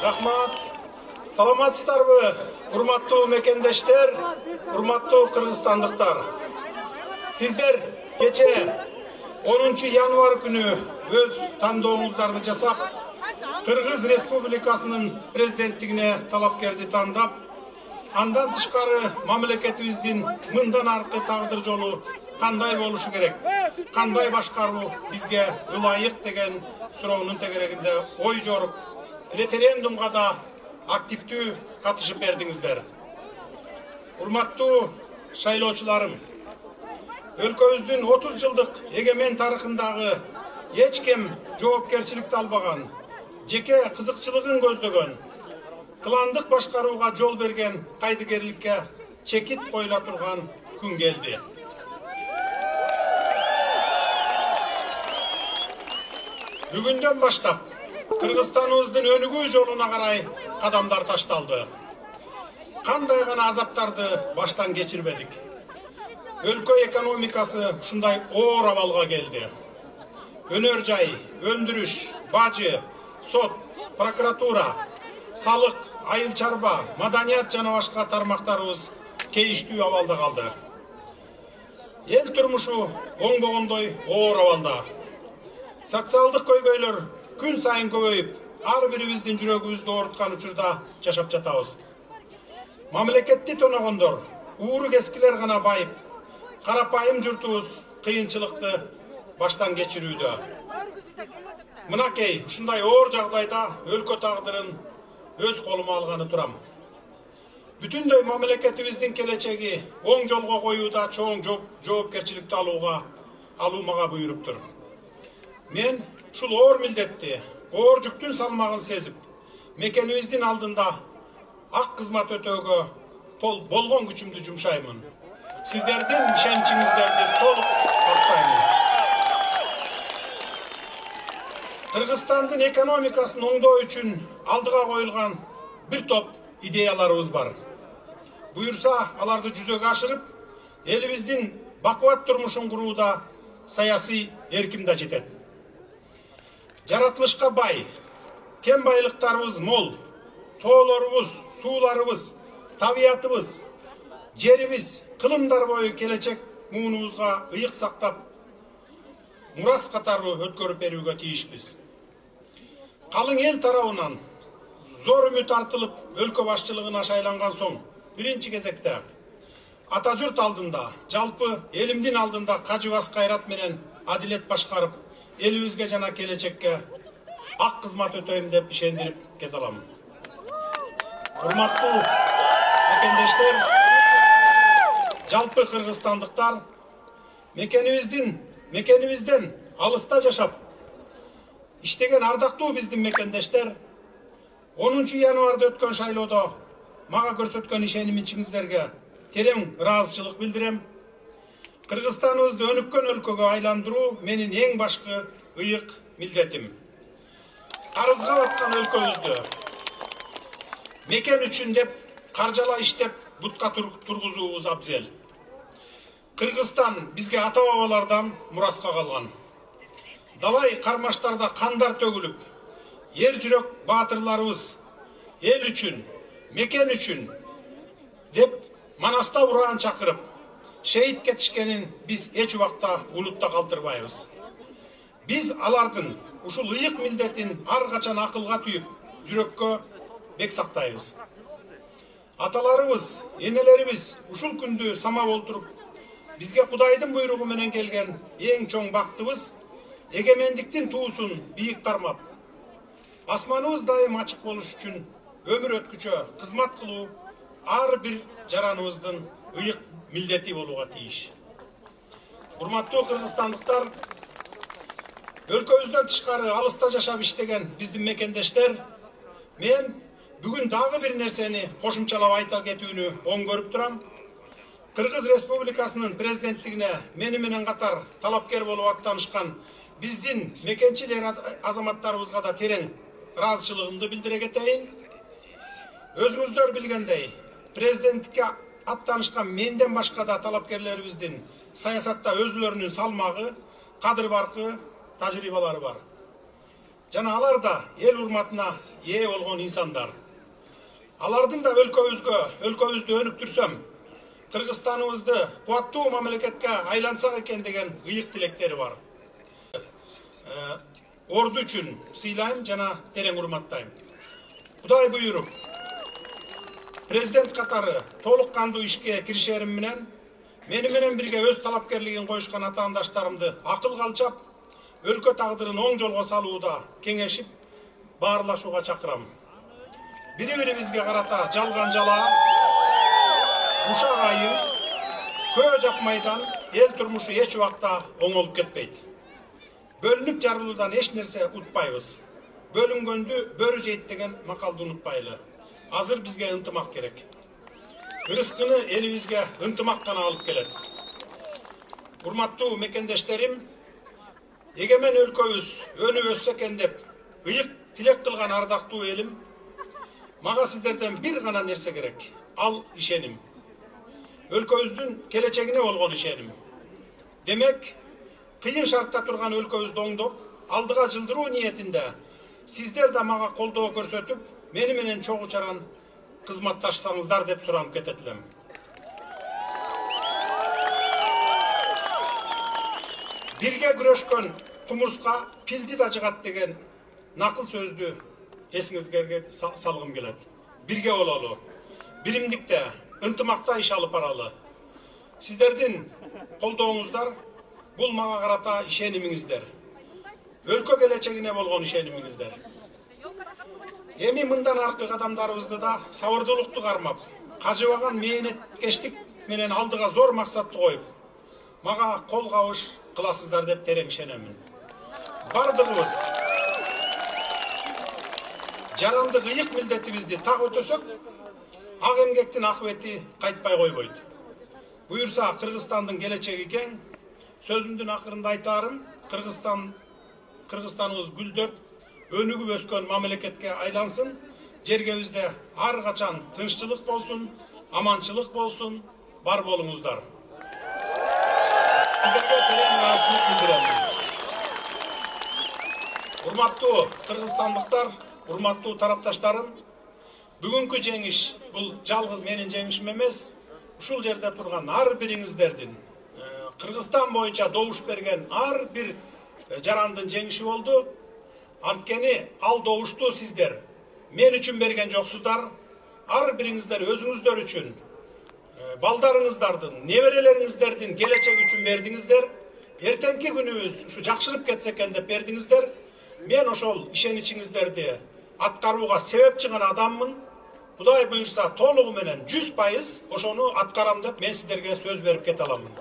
Рахмат. Саламатсыздарбы, урматтуу мекендештер, урматтуу кыргызстандыктар. Сиздер кече 10 январь күнү өз тандооңуздарды жасап, Кыргыз Республикасынын президенттигине талапкерди тандап, андан тышкары мамлекетибиздин мындан аркы тагдыр жолу кандай болушу керек, кандай башкаруу бизге ылайык деген суроонун тегерегинде ой жоруп, референдумга да активдүү катышып бердиңиздер. Урматтуу шайлоочуларым, өлкөбүздүн 30 жылдык эгемен тарыхындагы эч ким жоопкерчиликти албаган, жеке кызыкчылыгын көздөгөн, кландык башкарууга жол берген кайдыгерликке чекит коюла турган күн келди. Бүгүндөн баштап Кыргызстаныбыздын өнүгүү жолуна карай кадамдар ташталды. Кандай гана азаптарды баштан кечирбедик. Өлкө экономикасы ушундай оор абалга келди. Өнөр жай, өндүрүш, бажы, сот, прокуратура, салык, айыл чарба, маданият жана башка тармактарыбыз кейиштүү абалда калды. Эл турмушу оңбогондой оор абалда. Социалдык көйгөйлөр күн сайын көбөйүп, ар бирибиздин жүрөгүбүздү ооруткан учурда жашап жатабыз. Мамлекетти тоногондор, ууру кескилер гана байып, карапайым журтубуз кыйынчылыкты баштан кечирүүдө. Мынакей ушундай оор жагдайда өлкө тагдырын өз колума алганы турам. Бүтүндөй мамлекетибиздин келечеги оң жолго коюуда чоң жоопкерчиликти алуумага буйруптур. Мен ушул оор милдетти, оор жүктүн салмагын сезип, мекенибиздин алдында ак кызмат өтөөгө болгон күчүмдү жумшаймын. Сиздердин ишеничиңиздерди толук актаймын. Кыргызстандын экономикасын оңдоо үчүн алдыга коюлган бир топ идеяларыбыз бар. Буюрса, аларды жүзөгө ашырып, элибиздин бакубат турмушун курууда саясий эрким да жетет. Жаратылышка бай, кен байлыктарыбыз мол, тоолорубуз, сууларыбыз, табиятыбыз, жерибиз кылымдар бою келечек муунубузга ыйык сактап, мурас катары өткөрүп берүүгө тийишпиз. Калың эл тарабынан зор үмүт артылып, өлкө башчылыгына шайланган соң, биринчи кезекте ата журт алдында, жалпы элимдин алдында кажыбас кайрат менен адилет башкарып, элибизге жана келечекке ак кызмат өтөйм деп ишендирип кете алам. Урматтуу мекендештер, жалпы кыргызстандыктар, мекенибизден алыста жашап иштеген ардактуу биздин мекендештер, 10 январда өткөн шайлоодо мага көрсөткөн ишенимиңиздерге терең ыраазычылык билдирем. Кыргызстаныбызды өнүккөн өлкөгө айландыруу менин эң башкы ыйык милдетим. Карызга баткан өлкөбүздү мекен үчүн деп каржала иштеп бутка тургузуубуз абзел. Кыргызстан бизге ата-бабалардан мураска калган. Далай кармаштарда кандар төгүлүп, ер жүрөк баатырларыбыз эл үчүн, мекен үчүн деп манаста ураан чакырып, шейит кетишкенин биз эч убакта унутта калтырбайбыз. Биз алардын ушул ыйык милдетин ар качан акылга түйүп, жүрөккө бек сактайбыз. Аталарыбыз, энелерибиз ушул күндү самап олтуруп, бизге Кудайдын буйругу менен келген эң чоң бактыбыз эгемендиктин туусун бийик кармап, асманыбыз дайым ачык болуш үчүн өмүр өткүчө кызмат кылуу ар бир жараныбыздын ыйык милдети болууга тийиш. Урматтуу кыргызстандыктар, өлкөбүздөн тышкары алыста жашап иштеген биздин мекендештер, мен бүгүн дагы бир нерсени кошумчалап айта кетүүнү оң көрүп турам. Кыргыз Республикасынын президенттигине мени менен катар талапкер болуп аттанышкан биздин мекенчил азаматтарыбызга да терең ыраазычылыгымды билдире кетейин. Өзүңүздөр билгендей, президенттикке аттанышкан менден башка да талапкерлерибиздин саясатта өзүлөрүнүн салмагы, кадыр баркы, тажрыйбалары бар. жана алар да эл урматына ээ болгон инсандар. Алардын да өлкөбүздү өнүктүрсөм, Кыргызстаныбызды кубаттуу мамлекетке айлансак экен деген ыйык тилектери бар. Орду үчүн сыйлайм жана терең урматтайм. Кудай буйруп, президент катары толук кандуу ишке киришерим менен, мени менен бирге өз талапкерлигин коюшкан атаандаштарымды акыл калчап, өлкө тагдырын оң жолго салууда кеңешип, баарлашууга чакырам. Бири-бирибизге карата жалган жалаа, ушак айыл, көө жакмайдан эл турмушу эч убакта оңолуп кетпейт. Бөлүнүп жарылуудан эч нерсе утпайбыз. Бөлүнгөндү бөрү жейт деген макалды унутпайлы. Азыр бизге ынтымак керек. Ырыскыны элибизге ынтымак гана алып келет. Урматтуу мекендештерим, эгемен өлкөбүз өнүп өссө экен деп ыйык тилек кылган ардактуу элим, мага сиздерден бир гана нерсе керек. Ал ишеним. Өлкөбүздүн келечегине болгон ишеним. Демек, кыйын шартта турган өлкөбүздү оңдоп, алдыга жылдыруу ниетинде сиздер да мага колдоо көрсөтүп, мени менен чогуу чаран кызматташсаңыздар деп суранып кетет элем. Бирге күрөшкөн кумурска пилди да жыгат деген накыл сөздү эсиңизге салгым келет. Бирге бололу, биримдикте, ынтымакта иш алып баралы. Сиздердин колдооңуздар бул мага карата ишенимиңиздер. Өлкө келечегине болгон ишенимиңиздер. Эми мындан аркы кадамдарыбызды да сабырдуулукту кармап, кажыбаган мээнеткештик менен алдыга зор максатты коюп, мага кол кабыш кыласыздар деп терең ишенемин. Бардыгыбыз жарандык ыйык милдетибизди так өтөсөк, ак эмгектин акыбети кайтпай койбойт. Буюрса Кыргызстандын келечеги кең. Сөзүмдүн акырында айтарым, Кыргызстаныбыз гүлдөп, өнүгүп өскөн мамлекетке айлансын, жергебизде ар качан тынччылык болсун, аманчылык болсун, бар болуңуздар. Сиздерге терең ыраазычылык билдирем. Урматтуу кыргызстандыктар, урматтуу тарапташтарым, бүгүнкү жеңиш бул жалгыз менин жеңишим эмес, ушул жерде турган ар бириңиздердин, Кыргызстан боюнча добуш берген ар бир жарандын жеңиши болду. Анткени ал добушту сиздер мен үчүн берген жоксуздар, ар бириңиздер өзүңүздөр үчүн, балдарыңыздардын, неберелериңиздердин келечеги үчүн бердиңиздер. Эртеңки күнүбүз ушу жакшырып кетсе экен деп бердиңиздер. Мен ошол ишеничиңиздерди аткарууга себепчи гана адаммын. Кудай буйрса толугу менен 100% ошону аткарам деп мен сиздерге сөз берип кете аламын.